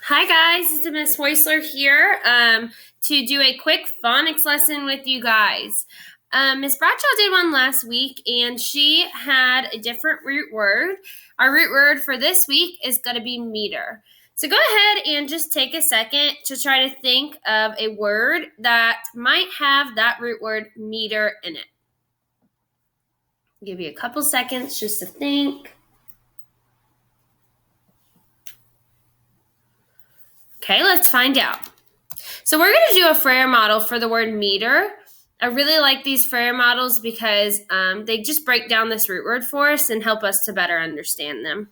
Hi guys, it's Miss Heusler here to do a quick phonics lesson with you guys. Miss Bradshaw did one last week and she had a different root word. Our root word for this week is going to be meter. So go ahead and just take a second to try to think of a word that might have that root word meter in it. I'll give you a couple seconds just to think. Okay, let's find out. So we're going to do a Frere model for the word meter. I really like these Frere models because they just break down this root word for us and help us to better understand them.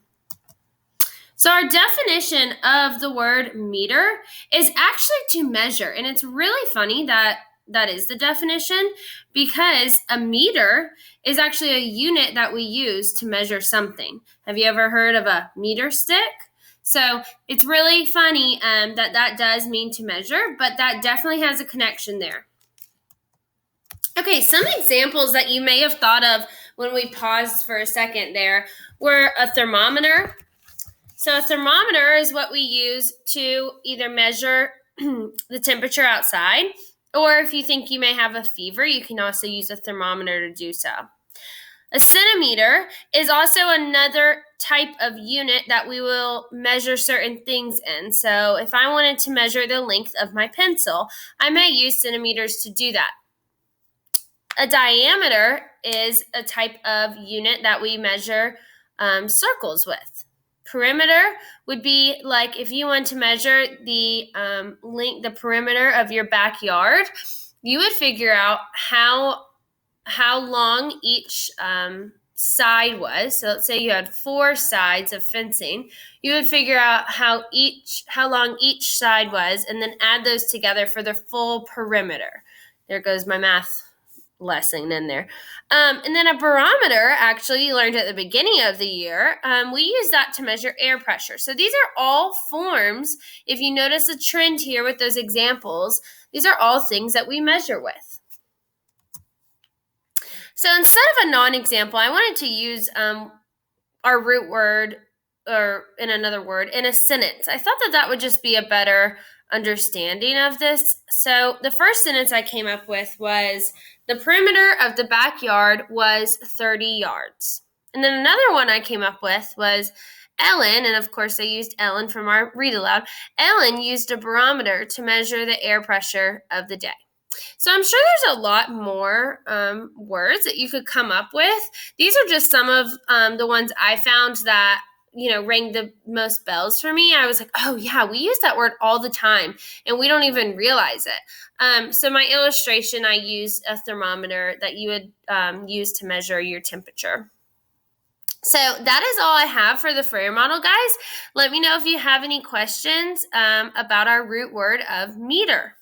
So our definition of the word meter is actually to measure. And it's really funny that that is the definition because a meter is actually a unit that we use to measure something. Have you ever heard of a meter stick? So it's really funny that does mean to measure, but that definitely has a connection there. Okay, some examples that you may have thought of when we paused for a second there were a thermometer. So a thermometer is what we use to either measure the temperature outside, or if you think you may have a fever, you can also use a thermometer to do so. A centimeter is also another type of unit that we will measure certain things in. So if I wanted to measure the length of my pencil, I may use centimeters to do that. A diameter is a type of unit that we measure circles with. Perimeter would be like if you want to measure the perimeter of your backyard, you would figure out how long each side was. So let's say you had 4 sides of fencing. You would figure out how long each side was and then add those together for the full perimeter. There goes my math lesson in there. And then a barometer, actually, you learned at the beginning of the year, we use that to measure air pressure. So these are all forms, if you notice a trend here with those examples, these are all things that we measure with. So instead of a non-example, I wanted to use our root word or in another word in a sentence. I thought that would just be a better understanding of this. So the first sentence I came up with was, the perimeter of the backyard was 30 yards. And then another one I came up with was, Ellen, and of course I used Ellen from our read aloud, Ellen used a barometer to measure the air pressure of the day. So I'm sure there's a lot more words that you could come up with. These are just some of the ones I found that rang the most bells for me. I was like, oh yeah, we use that word all the time and we don't even realize it. So my illustration, I used a thermometer that you would use to measure your temperature. So that is all I have for the Frere model, guys. Let me know if you have any questions about our root word of meter.